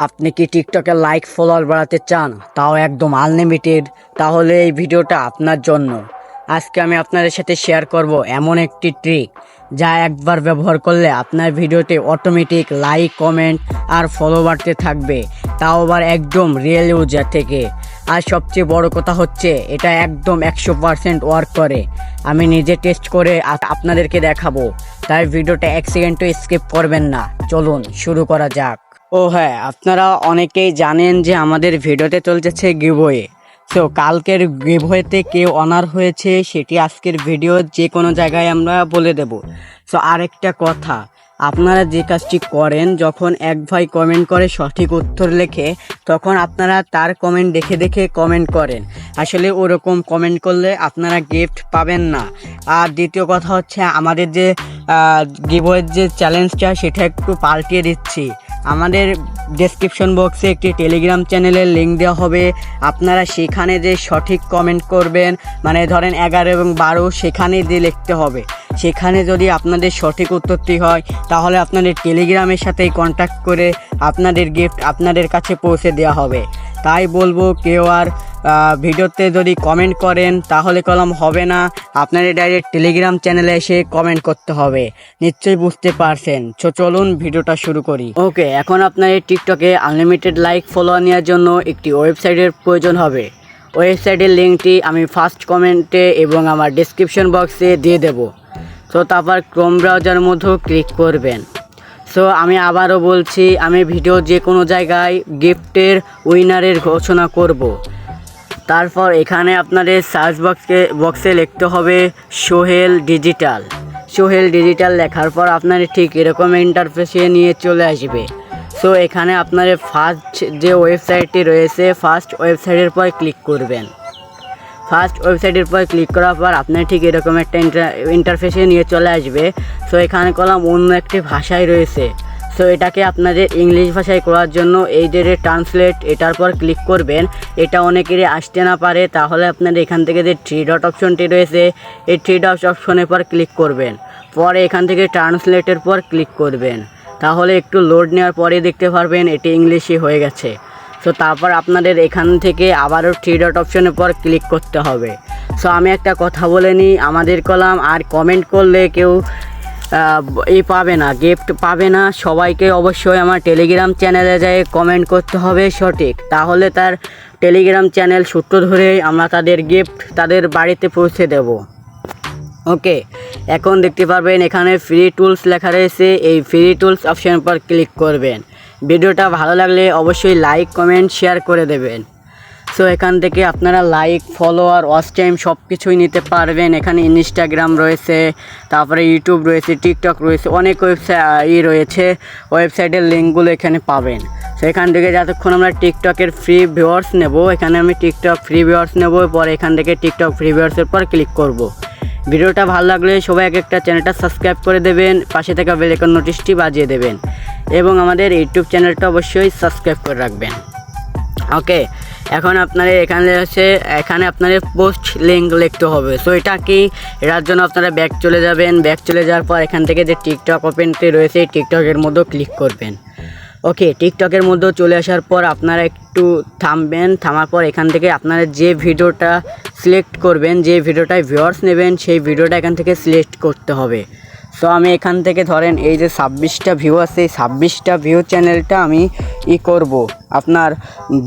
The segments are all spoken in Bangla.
আপনি কি টিকটকে লাইক ফলোয়ার বাড়াতে চান, তাও একদম আনলিমিটেড? তাহলে এই ভিডিওটা আপনার জন্য। আজকে আমি আপনাদের সাথে শেয়ার করব এমন একটি ট্রিক যা একবার ব্যবহার করলে আপনার ভিডিওতে অটোমেটিক লাইক, কমেন্ট আর ফলো বাড়তে থাকবে, তাও আবার একদম রিয়েল ইউজার থেকে। আর সবচেয়ে বড় কথা হচ্ছে এটা একদম 100% ওয়ার্ক করে। আমি নিজে টেস্ট করে আপনাদেরকে দেখাবো, তাই ভিডিওটা 1 সেকেন্ডও স্কিপ করবেন না। চলুন শুরু করা যাক। ও হ্যাঁ, আপনারা অনেকেই জানেন যে আমাদের ভিডিওতে চলতেছে গিভওয়ে। সো কালকের গিভওয়েতে কে অনার হয়েছে সেটি আজকের ভিডিও যে কোনো জায়গায় আমরা বলে দেব। সো আরেকটা কথা, আপনারা যে কাজটি করেন, যখন এক ভাই কমেন্ট করে সঠিক উত্তর লেখে, তখন আপনারা তার কমেন্ট দেখে দেখে কমেন্ট করেন। আসলে ওরকম কমেন্ট করলে আপনারা গিফট পাবেন না। আর দ্বিতীয় কথা হচ্ছে, আমাদের যে গিভওয়ের যে চ্যালেঞ্জটা সেটা একটু পাল্টিয়ে দিচ্ছি। আমাদের ডেসক্রিপশন বক্সে একটি টেলিগ্রাম চ্যানেলের লিঙ্ক দেওয়া হবে। আপনারা সেখানে যে সঠিক কমেন্ট করবেন, মানে ধরেন 11 এবং 12 সেখানে দিয়ে লিখতে হবে। সেখানে যদি আপনাদের সঠিক উত্তরটি হয়, তাহলে আপনাদের টেলিগ্রামের সাথেই কন্ট্যাক্ট করে আপনাদের গিফট আপনাদের কাছে পৌঁছে দেওয়া হবে। তাই বলবো, কেউ আর ভিডিওতে যদি কমেন্ট করেন তাহলে কলম হবে না, আপনাদের ডাইরেক্ট টেলিগ্রাম চ্যানেলে এসে কমেন্ট করতে হবে। নিশ্চয়ই বুঝতে পারছেন। চলুন ভিডিওটা শুরু করি। ওকে, এখন আপনাদের টিকটকে আনলিমিটেড লাইক ফলোয়ার নেওয়ার জন্য একটি ওয়েবসাইটের প্রয়োজন হবে। ওয়েবসাইটের লিঙ্কটি আমি ফার্স্ট কমেন্টে এবং আমার ডেসক্রিপশন বক্সে দিয়ে দেব। তো তারপর ক্রোম ব্রাউজারের মধ্যে ক্লিক করবেন। সো আমি আবারও বলছি, আমি ভিডিও যে কোনো জায়গায় গিফটের উইনারের ঘোষণা করব। তারপর এখানে আপনাদের সার্চ বক্সে লিখতে হবে সোহেল ডিজিটাল। সোহেল ডিজিটাল লেখার পর আপনার ঠিক এরকম ইন্টারফেসে নিয়ে চলে আসবে। সো এখানে আপনাদের ফার্স্ট যে ওয়েবসাইটটি রয়েছে, ফার্স্ট ওয়েবসাইটের পর ক্লিক করবেন। ফার্স্ট ওয়েবসাইটের পর ক্লিক করার পর আপনার ঠিক এরকম একটা ইন্টারফেসে নিয়ে চলে আসবে। সো এখানে কলাম অন্য একটি ভাষায় রয়েছে। সো এটাকে আপনাদের ইংলিশ ভাষায় করার জন্য এই যে ট্রান্সলেট, এটার পর ক্লিক করবেন। এটা অনেকেরই আসতে না পারে, তাহলে আপনাদের এখান থেকে যে 3 ডট অপশনটি রয়েছে, এই 3 ডট অপশনের পর ক্লিক করবেন। পরে এখান থেকে ট্রান্সলেটের পর ক্লিক করবেন। তাহলে একটু লোড নেওয়ার পরে দেখতে পারবেন এটি ইংলিশে হয়ে গেছে। সো তারপর আপনাদের এখান থেকে আবারও 3 ডট অপশনের পর ক্লিক করতে হবে। সো আমি একটা কথা বলে নিই, আমাদের কলাম আর কমেন্ট করলে কেউ পাবে না, গিফট পাবে না। সবাইকে অবশ্যই আমার টেলিগ্রাম চ্যানেলে যেয়ে কমেন্ট করতে হবে সঠিক, তাহলে তার টেলিগ্রাম চ্যানেল সূত্র ধরে আমরা তাদের গিফট তাদের বাড়িতে পৌঁছে দেব। ওকে, এখন দেখতে পারবেন এখানে ফ্রি টুলস লেখা রয়েছে। এই ফ্রি টুলস অপশনের পর ক্লিক করবেন। ভিডিওটা ভালো লাগলে অবশ্যই লাইক, কমেন্ট, শেয়ার করে দেবেন। সো এখান থেকে আপনারা লাইক, ফলোয়ার, ওয়াচ টাইম সব কিছুই নিতে পারবেন। এখানে ইনস্টাগ্রাম রয়েছে, তারপরে ইউটিউব রয়েছে, টিকটক রয়েছে, অনেক ওয়েবসাইট রয়েছে। ওয়েবসাইটের লিঙ্কগুলো এখানে পাবেন। সো এখান থেকে যতক্ষণ আমরা টিকটকের ফ্রি ভিউয়ার্স নেব, এখানে আমি টিকটক ফ্রি ভিউয়ার্স নেব। পরে এখান থেকে টিকটক ফ্রি ভিউয়ার্সের পর ক্লিক করব। ভিডিওটা ভালো লাগলে সবাই একটা চ্যানেলটা সাবস্ক্রাইব করে দেবেন, পাশে থাকা বেল আইকন নোটিশটি বাজিয়ে দেবেন এবং আমাদের ইউটিউব চ্যানেলটা অবশ্যই সাবস্ক্রাইব করে রাখবেন। ওকে, এখন আপনাদের এখানে আপনাদের পোস্ট লিঙ্ক লিখতে হবে। সো এটা কি, এটার জন্য আপনারা ব্যাক চলে যাবেন। ব্যাক চলে যাওয়ার পর এখান থেকে যে টিকটক ওপেনটি রয়েছে, টিকটকের মধ্যেও ক্লিক করবেন। ওকে, টিকটকের মধ্যেও চলে আসার পর আপনারা একটু থামবেন। থামার পর এখান থেকে আপনারা যে ভিডিওটা সিলেক্ট করবেন, যে ভিডিওটায় ভিউয়ার্স নেবেন, সেই ভিডিওটা এখান থেকে সিলেক্ট করতে হবে। সো আমি এখান থেকে ধরেন এই যে 26টা ভিউ আছে, এই 26টা ভিউ চ্যানেলটা আমি করব, আপনার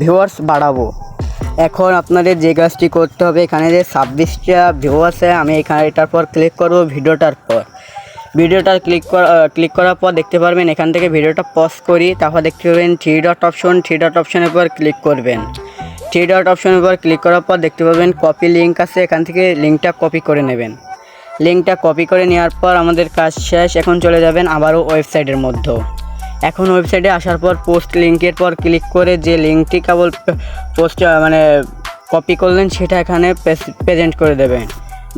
ভিউয়ার্স বাড়াবো। এখন আপনাদের যে কাজটি করতে হবে, এখানে যে 26টা ভিউ আছে, আমি এখানে এটার পর ক্লিক করব। ভিডিওটা ক্লিক করার পর দেখতে পারবেন এখান থেকে ভিডিওটা পজ করি। তারপর দেখতে পাবেন 3 ডট অপশনের পর ক্লিক করবেন। 3 ডট অপশনের পর ক্লিক করার পর দেখতে পাবেন কপি লিঙ্ক আছে, এখান থেকে লিঙ্কটা কপি করে নেবেন। লিঙ্কটা কপি করে নেওয়ার পর আমাদের কাজ শেষ। এখন চলে যাবেন আবারও ওয়েবসাইটের মধ্যে। এখন ওয়েবসাইটে আসার পর পোস্ট লিঙ্কের পর ক্লিক করে যে লিঙ্কটি কেবল কপি করলেন সেটা এখানে প্রেজেন্ট করে দেবেন।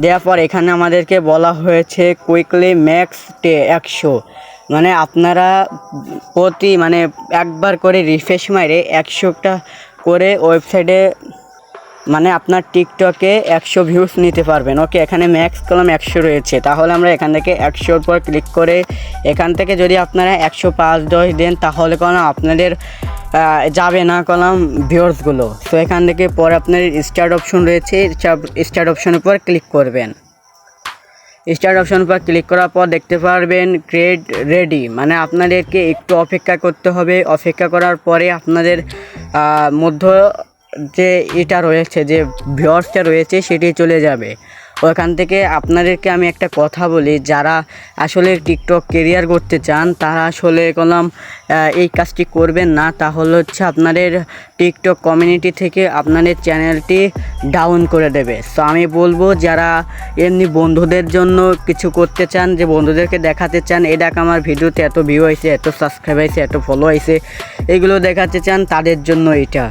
দেওয়ার পর এখানে আমাদেরকে বলা হয়েছে কুইকলি ম্যাক্স 100, মানে আপনারা একবার করে রিফ্রেশ মারে 100টা করে ওয়েবসাইটে আপনার টিকটকে 100 ভিউস নিতে পারবেন। ওকে, এখানে ম্যাক্স কলাম 100 রয়েছে, তাহলে আমরা এখান থেকে 100-র পর ক্লিক করে এখান থেকে যদি আপনারা 105-10 দেন, তাহলে আপনাদের যাবে না কলাম ভিউয়ার্সগুলো। তো এখান থেকে পরে আপনার স্টার্ট অপশন রয়েছে, স্টার্ট অপশনের উপর ক্লিক করবেন। স্টার্ট অপশন উপর ক্লিক করার পর দেখতে পারবেন ক্রিয়েট রেডি, মানে আপনাদেরকে একটু অপেক্ষা করতে হবে। অপেক্ষা করার পরে আপনাদের মধ্য যে এটা রয়েছে, যে ভিউয়ার্সটা রয়েছে সেটি চলে যাবে। ওখান থেকে আপনাদেরকে আমি একটা কথা বলি, যারা আসলে টিকটক কেরিয়ার করতে চান তারা আসলে কলম এই কাজটি করবেন না। তাহলে হচ্ছে আপনাদের টিকটক কমিউনিটি থেকে আপনাদের চ্যানেলটি ডাউন করে দেবে। সো আমি বলবো যারা এমনি বন্ধুদের জন্য কিছু করতে চান, যে বন্ধুদেরকে দেখাতে চান এই দেখ আমার ভিডিওতে এত ভিউ হয়েছে, এত সাবস্ক্রাইব হয়েছে, এত ফলো হয়েছে, এগুলো দেখাতে চান, তাদের জন্য এটা।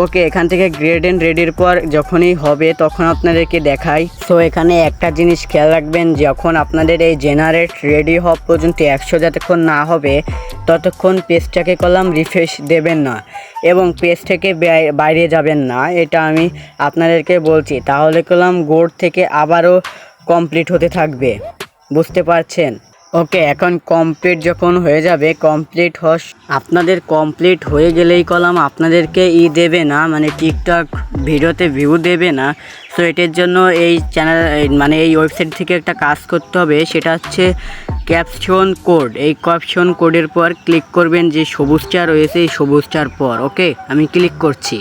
ওকে, এখান থেকে গ্রেড এন্ড রেডির পর যখনই হবে তখন আপনাদেরকে দেখাই। সো এখানে একটা জিনিস খেয়াল রাখবেন, যখন আপনাদের এই জেনারেট রেডি হওয়া পর্যন্ত 100 যতক্ষণ না হবে ততক্ষণ পেজটাকে কলম রিফ্রেশ দেবেন না এবং পেজ থেকে বাইরে যাবেন না, এটা আমি আপনাদেরকে বলছি। তাহলে কলম গোড থেকে আবারও কমপ্লিট হতে থাকবে, বুঝতে পারছেন? ওকে, এখন কমপ্লিট যখন হয়ে যাবে, আপনাদের কমপ্লিট হয়ে গেলেই কলম আপনাদেরকে দেবে না, মানে টিকটক ভিডিওতে ভিউ দেবে না। সো এটার জন্য এই চ্যানেল মানে এই ওয়েবসাইট থেকে একটা কাজ করতে হবে, সেটা হচ্ছে ক্যাপশন কোড। এই ক্যাপশন কোডের পর ক্লিক করবেন, যে সবুজটা রয়েছে এই সবুজটার পর। ওকে, আমি ক্লিক করছি।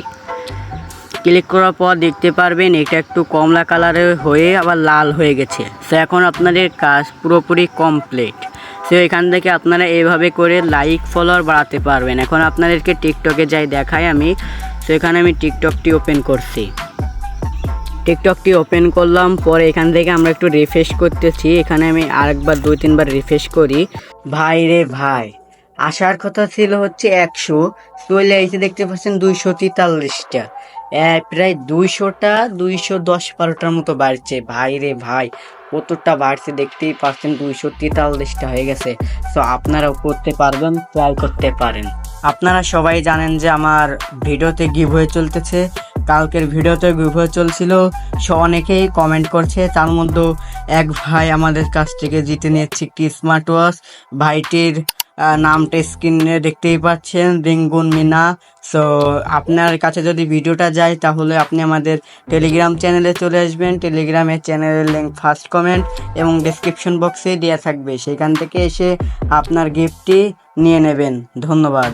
ক্লিক করার পর দেখতে পারবেন এটা একটু কমলা কালারের হয়ে আবার লাল হয়ে গেছে। সো এখন আপনাদের কাজ পুরোপুরি কমপ্লিট। সো এখান থেকে আপনারা এইভাবে করে লাইক ফলোয়ার বাড়াতে পারবেন। এখন আপনাদেরকে টিকটকে যাই দেখাই আমি। সো এখানে আমি টিকটকটি ওপেন করছি। টিকটকটি ওপেন করলাম, পরে এখান থেকে আমরা একটু রিফ্রেশ করতেছি। এখানে আমি আরেকবার 2-3 বার রিফ্রেশ করি। ভাই রে ভাই, আসার কথা ছিল হচ্ছে 100, চলে এসে দেখতে পাচ্ছেন 243টা, প্রায় 200টা 210-12টার মতো বাড়ছে। ভাই রে ভাই, কতটা বাড়ছে দেখতেই পাচ্ছেন, 243টা হয়ে গেছে। সো আপনারাও করতে পারবেন, ট্রাই করতে পারেন। আপনারা সবাই জানেন যে আমার ভিডিওতে গিভওয়ে চলতেছে, কালকের ভিডিওতে গিভওয়ে চলছিল। সো অনেকেই কমেন্ট করছে, তার মধ্যে এক ভাই আমাদের কাছ থেকে জিতে নিয়েছে একটি স্মার্ট ওয়াচ। ভাইটির নামটা স্ক্রিনে দেখতেই পাচ্ছেন, রিঙ্গুন মিনা। সো আপনার কাছে যদি ভিডিওটা যায় তাহলে আপনি আমাদের টেলিগ্রাম চ্যানেলে চলে আসবেন। টেলিগ্রামের চ্যানেলের লিঙ্ক ফার্স্ট কমেন্ট এবং ডেসক্রিপশন বক্সে দেওয়া থাকবে, সেখান থেকে এসে আপনার গিফটটি নিয়ে নেবেন। ধন্যবাদ।